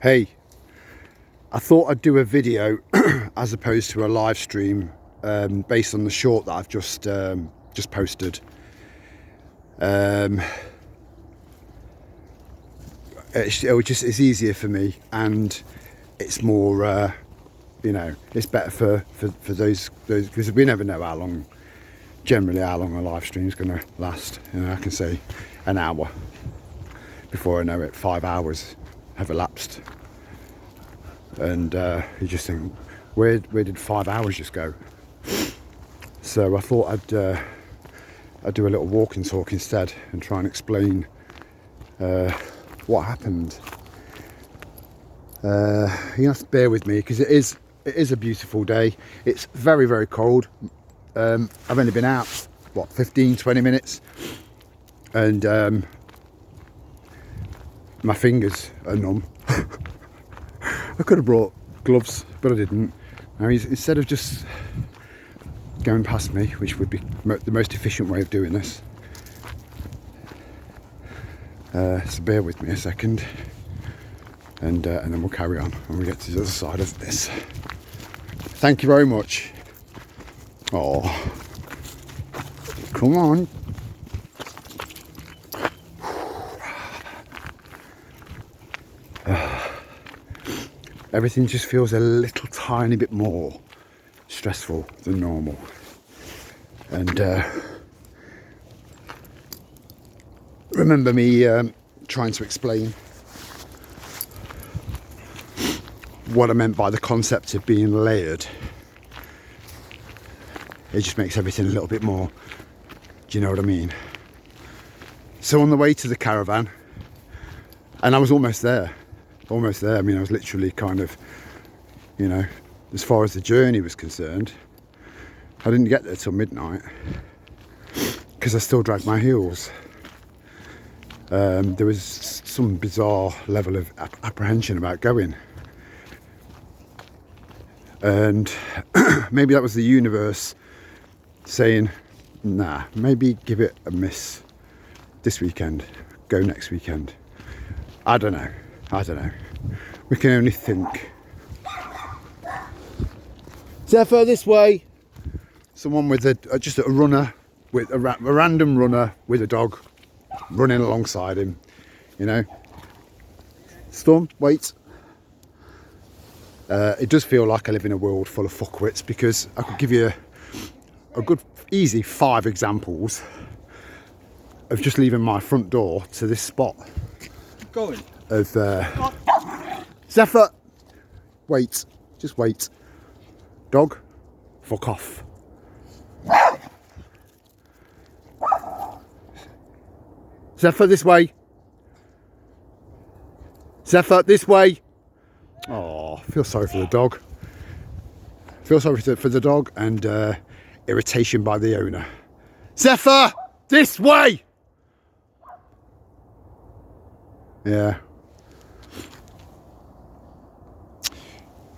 Hey, I thought I'd do a video as opposed to a live stream based on the short that I've just posted. It's easier for me, and it's more it's better for those because we never know how long a live stream is going to last. I can say an hour, before I know it 5 hours have elapsed, and you just think, where did 5 hours just go? So I thought I'd do a little walk and talk instead and try and explain what happened. You have to bear with me because it is a beautiful day. It's very, very cold. I've only been out 15-20 minutes, and my fingers are numb. I could have brought gloves, but I didn't. Now, instead of just going past me, which would be the most efficient way of doing this, so bear with me a second, and then we'll carry on when we get to the other side of this. Thank you very much. Oh, come on. Everything just feels a little tiny bit more stressful than normal, and remember me trying to explain what I meant by the concept of being layered. It just makes everything a little bit more, do you know what I mean? So on the way to the caravan, and I was almost there. I mean, I was literally kind of, as far as the journey was concerned, I didn't get there till midnight because I still dragged my heels. There was some bizarre level of apprehension about going, and maybe that was the universe saying, nah, maybe give it a miss this weekend, go next weekend. I don't know. We can only think. Zephyr, this way. Someone with just a runner, with a random runner with a dog running alongside him. Storm, wait. It does feel like I live in a world full of fuckwits, because I could give you a good, easy 5 examples of just leaving my front door to this spot. Keep going. Of Zephyr, wait, just wait. Dog, fuck off. Zephyr, this way. Zephyr, this way. Oh, feel sorry for the dog. Feel sorry for the dog, and irritation by the owner. Zephyr, this way.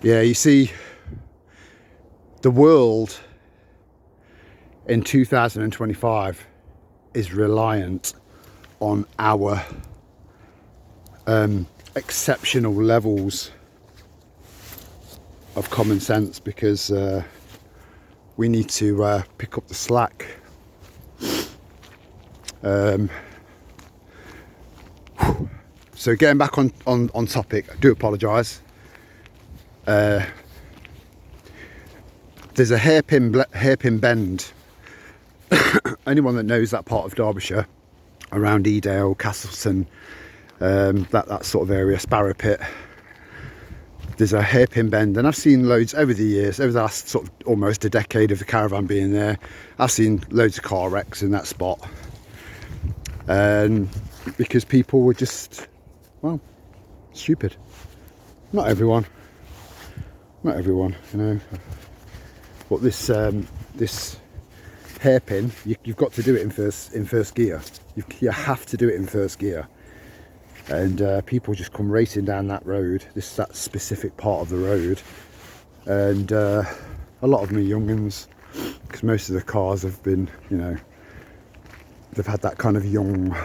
Yeah, you see, the world in 2025 is reliant on our exceptional levels of common sense, because we need to pick up the slack. So getting back on topic, I do apologise. There's a hairpin bend. Anyone that knows that part of Derbyshire, around Edale, Castleton, that sort of area, Sparrow Pit, there's a hairpin bend, and I've seen loads over the years, over the last sort of almost a decade of the caravan being there. I've seen loads of car wrecks in that spot, and because people were just, stupid. Not everyone, but this hairpin, you've got to do it in first gear. You have to do it in first gear, and people just come racing down that road, that specific part of the road, and a lot of them are young'uns, because most of the cars have been, they've had that kind of young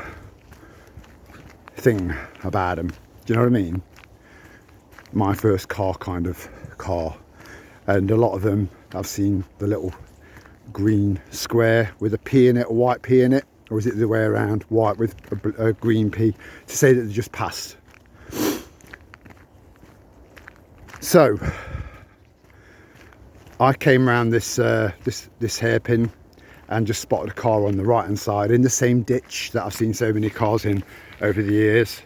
thing about them. Do you know what I mean? my first car kind of car, and a lot of them I've seen the little green square with a P in it, a white P in it, or is it the other way around, white with a green P, to say that they just passed. So I came around this this hairpin and just spotted a car on the right hand side in the same ditch that I've seen so many cars in over the years,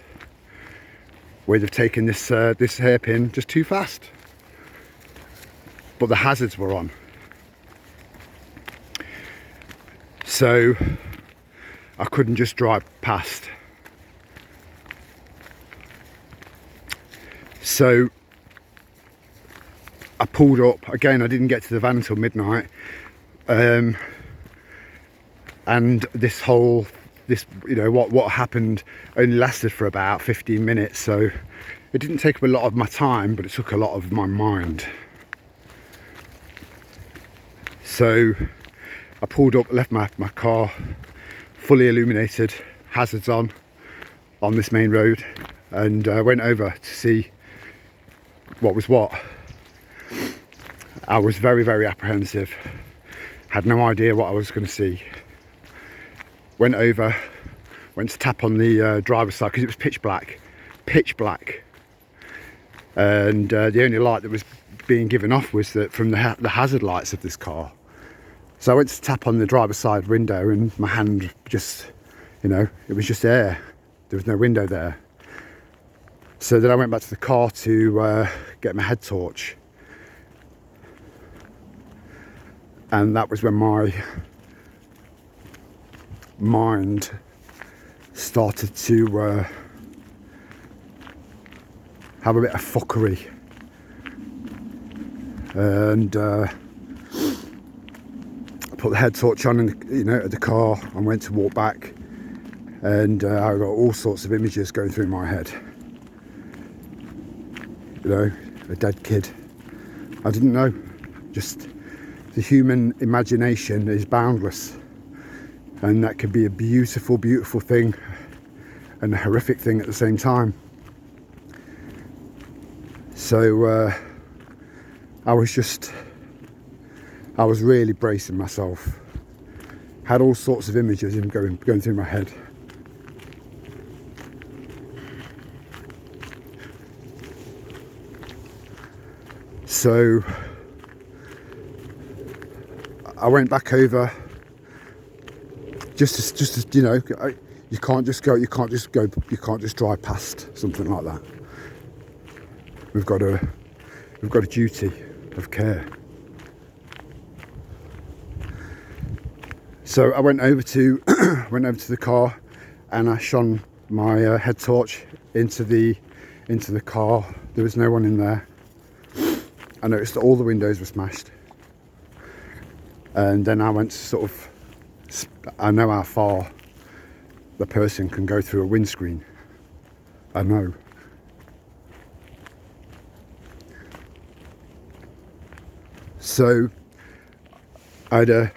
where they've taken this this hairpin just too fast, but the hazards were on. So I couldn't just drive past. So I pulled up again. I didn't get to the van until midnight, and this you know, what happened only lasted for about 15 minutes, so it didn't take up a lot of my time, but it took a lot of my mind. So I pulled up, left my car fully illuminated, hazards on this main road, and went over to see what was what. I was very, very apprehensive, had no idea what I was going to see. Went over, went to tap on the driver's side because it was pitch black, and the only light that was being given off was from the hazard lights of this car. So I went to tap on the driver's side window, and my hand just, you know, it was just air. There was no window there. So then I went back to the car to get my head torch, and that was when my mind started to have a bit of fuckery, and I put the head torch on, and you know, at the car, and went to walk back, and I got all sorts of images going through my head. You know, a dead kid. I didn't know. Just the human imagination is boundless, and that could be a beautiful, beautiful thing and a horrific thing at the same time. So I was really bracing myself. Had all sorts of images going through my head. So I went back over, just as you know, you can't just drive past something like that. We've got a duty of care. So I went over to the car, and I shone my head torch into the car. There was no one in there. I noticed that all the windows were smashed, and then I went to sort of, I know how far the person can go through a windscreen. I know. So I had a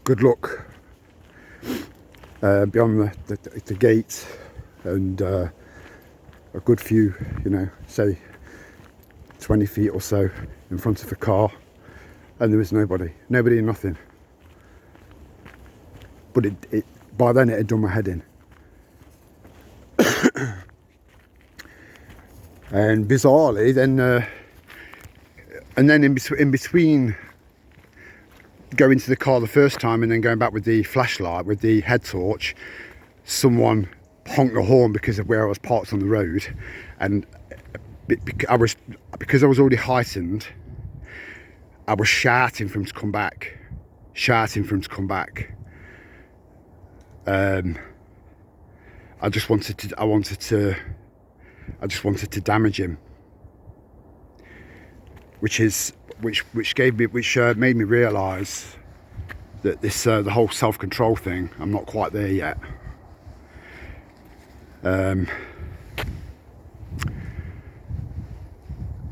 good look beyond the gate, and a good few, you know, say 20 feet or so in front of the car, and there was nobody and nothing. But it by then it had done my head in. And bizarrely then and then in between going to the car the first time and then going back with the flashlight, with the head torch, someone honked the horn because of where I was parked on the road, and because I was already heightened, I was shouting for him to come back. I just wanted to damage him, which made me realise that this the whole self-control thing, I'm not quite there yet.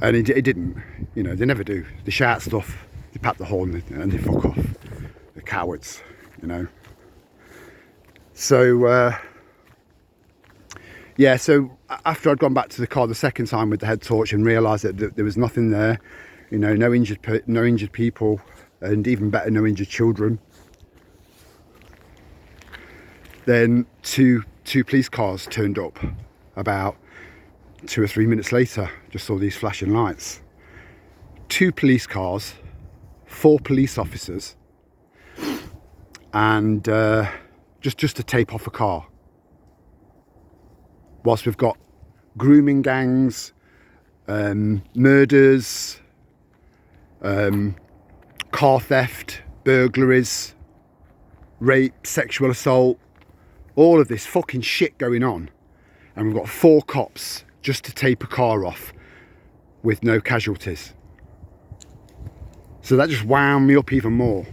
And it didn't, you know, they never do. They shout stuff, they pat the horn, and they fuck off. They're cowards, you know. So yeah, so after I'd gone back to the car the second time with the head torch and realised that there was nothing there, you know, no injured people, and even better, no injured children, then two police cars turned up about 2 or 3 minutes later. Just saw these flashing lights. 2 police cars, 4 police officers, and just to tape off a car. Whilst we've got grooming gangs, murders, car theft, burglaries, rape, sexual assault, all of this fucking shit going on, and we've got 4 cops just to tape a car off with no casualties. So that just wound me up even more.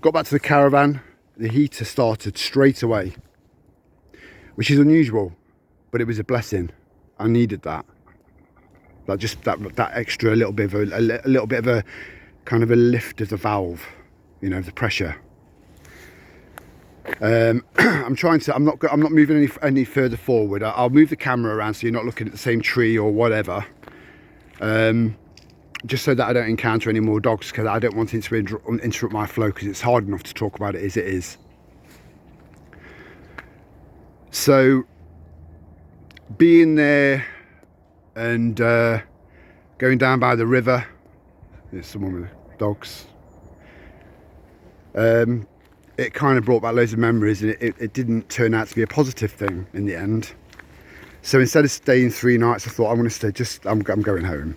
Got back to the caravan, the heater started straight away, which is unusual, but it was a blessing. I needed that. Like just that extra little bit of a little bit of a kind of a lift of the valve, you know, the pressure. I'm not moving any further forward. I'll move the camera around so you're not looking at the same tree or whatever. Just so that I don't encounter any more dogs, because I don't want it to interrupt my flow, because it's hard enough to talk about it as it is. So being there and going down by the river, there's someone with dogs, it kind of brought back loads of memories, and it didn't turn out to be a positive thing in the end. So instead of staying 3 nights, I thought I'm going to stay, I'm going home.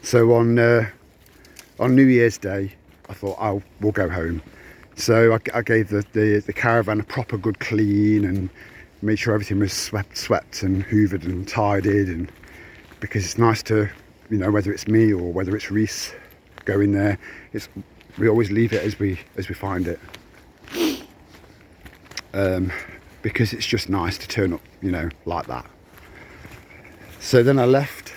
So on New Year's Day, I thought we'll go home. So I gave the caravan a proper good clean and made sure everything was swept and hoovered and tidied, and because it's nice to, you know, whether it's me or whether it's Reese going there, we always leave it as we find it, because it's just nice to turn up, you know, like that. So then I left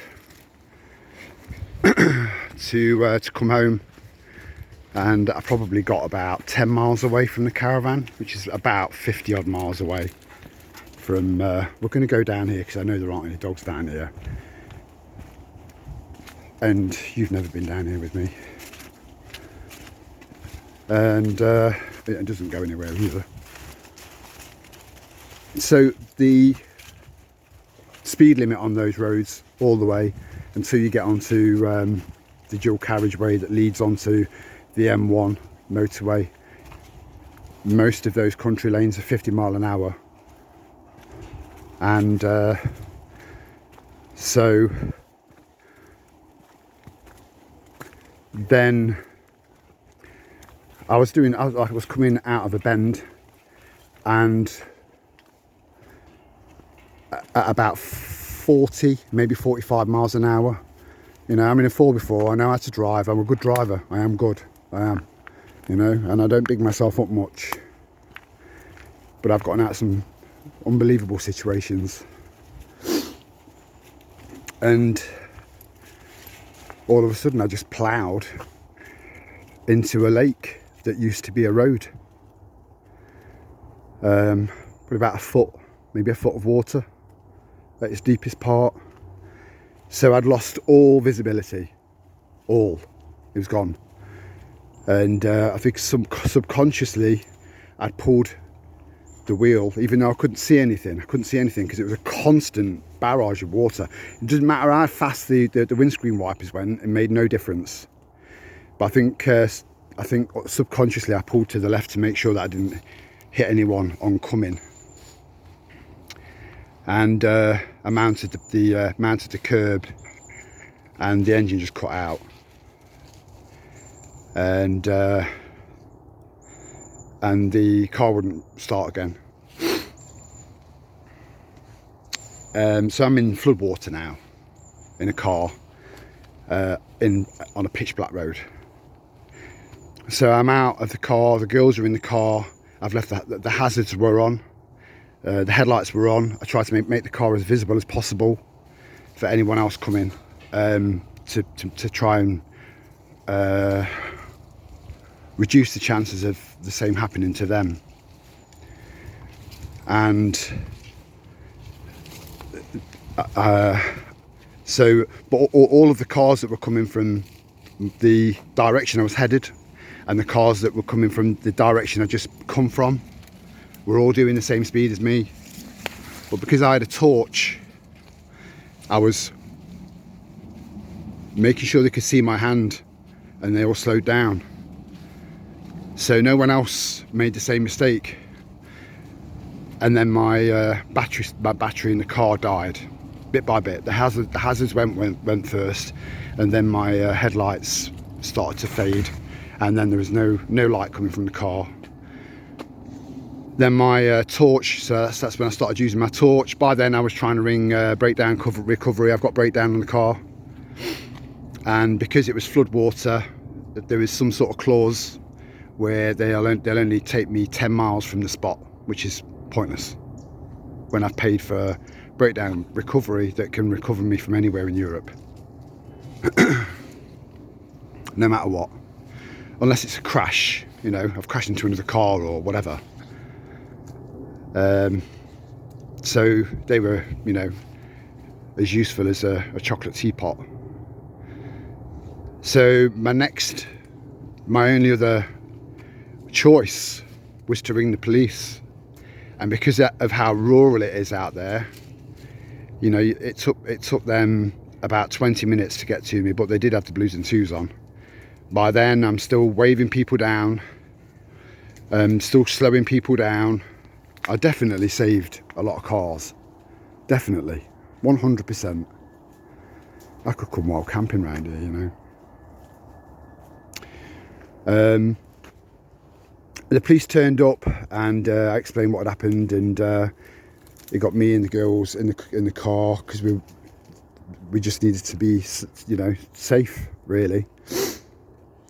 to come home, and I probably got about 10 miles away from the caravan, which is about 50 odd miles away from we're going to go down here because I know there aren't any dogs down here, and you've never been down here with me, and it doesn't go anywhere either. So the speed limit on those roads all the way until you get onto the dual carriageway that leads onto the M1 motorway, most of those country lanes are 50 mile an hour. And so then I was coming out of a bend, and at about 40, maybe 45 miles an hour, you know, I'm in a 4x4, I know how to drive, I'm a good driver, I am good, I am, you know, and I don't big myself up much, but I've gotten out of some unbelievable situations, and all of a sudden I just ploughed into a lake that used to be a road, probably about a foot, maybe a foot of water at its deepest part. So I'd lost all visibility, it was gone, and I think subconsciously I'd pulled the wheel, even though I couldn't see anything because it was a constant barrage of water. It doesn't matter how fast the windscreen wipers went, it made no difference. But I think subconsciously I pulled to the left to make sure that I didn't hit anyone oncoming, and I mounted the curb, and the engine just cut out, and the car wouldn't start again. So I'm in floodwater now, in a car, on a pitch black road. So I'm out of the car, the girls are in the car, I've left the hazards were on, the headlights were on. I tried to make the car as visible as possible for anyone else coming, to try and reduce the chances of the same happening to them. And So, but all of the cars that were coming from the direction I was headed, and the cars that were coming from the direction I just come from, were all doing the same speed as me. But because I had a torch, I was making sure they could see my hand, and they all slowed down. So no one else made the same mistake. And then my battery in the car died, bit by bit. The hazards went first, and then my headlights started to fade, and then there was no light coming from the car. Then my torch, so that's when I started using my torch. By then I was trying to ring breakdown recovery. I've got breakdown on the car, and because it was floodwater, there is some sort of clause where they'll only take me 10 miles from the spot, which is pointless when I've paid for breakdown recovery that can recover me from anywhere in Europe. No matter what, unless it's a crash, you know, I've crashed into another car or whatever. So they were, you know, as useful as a chocolate teapot. So my only other choice was to ring the police, and because of how rural it is out there, you know, it took them about 20 minutes to get to me, but they did have the blues and twos on. By then I'm still waving people down, still slowing people down. I definitely saved a lot of cars, definitely, 100%. I could come wild camping around here, you know. The police turned up, and I explained what had happened, and it got me and the girls in the car, because we just needed to be, you know, safe, really.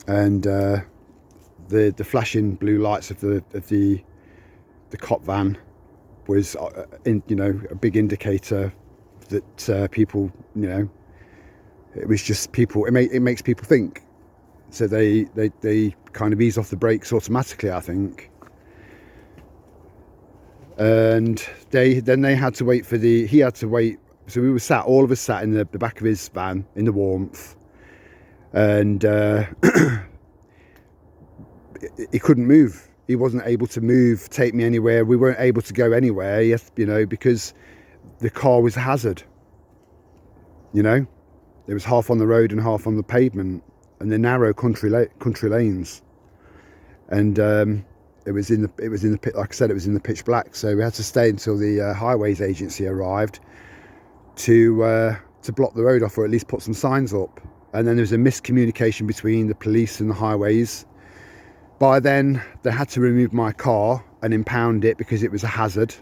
And the flashing blue lights of the cop van was, you know, a big indicator that people, you know, it was just people. It makes people think. So they kind of ease off the brakes automatically, I think. And then they had to wait he had to wait. So we were all of us sat in the back of his van in the warmth, and he couldn't move. He wasn't able to move, take me anywhere. We weren't able to go anywhere, you know, because the car was a hazard. You know, there was half on the road and half on the pavement, and the narrow country lanes, and it was in the pit. Like I said, it was in the pitch black. So we had to stay until the highways agency arrived to block the road off, or at least put some signs up. And then there was a miscommunication between the police and the highways. By then, they had to remove my car and impound it because it was a hazard.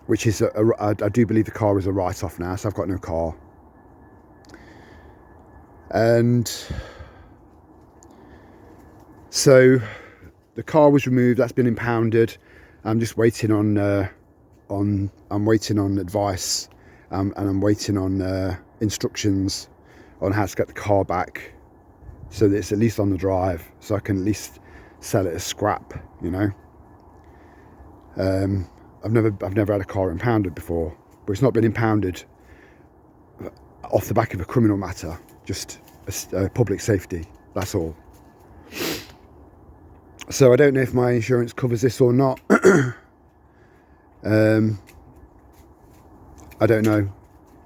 Which is I do believe the car is a write-off now, so I've got no car. And so the car was removed. That's been impounded. I'm just waiting on advice, and I'm waiting on instructions on how to get the car back, so that it's at least on the drive, so I can at least sell it as scrap, you know. I've never had a car impounded before, but it's not been impounded off the back of a criminal matter, just public safety, that's all. So I don't know if my insurance covers this or not. I don't know.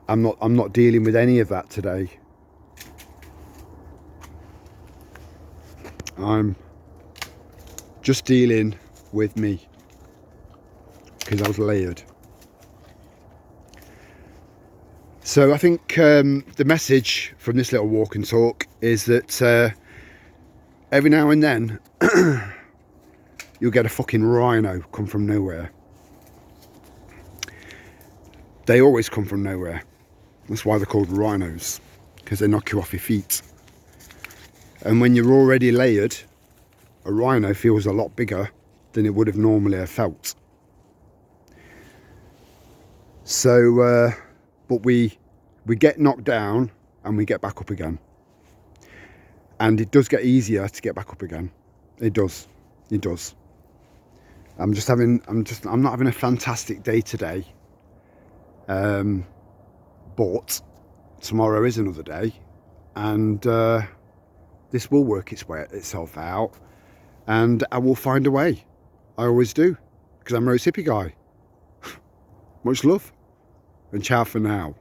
I'm not dealing with any of that today. I'm just dealing with me, because I was layered. So I think the message from this little walk and talk is that every now and then you'll get a fucking rhino come from nowhere. They always come from nowhere. That's why they're called rhinos, because they knock you off your feet. And when you're already layered, a rhino feels a lot bigger than it would have normally have felt. So, but we get knocked down and we get back up again. And it does get easier to get back up again. It does. It does. I'm not having a fantastic day today. But tomorrow is another day, and this will work itself out, and I will find a way. I always do, because I'm a Rose hippie guy. Much love, and ciao for now.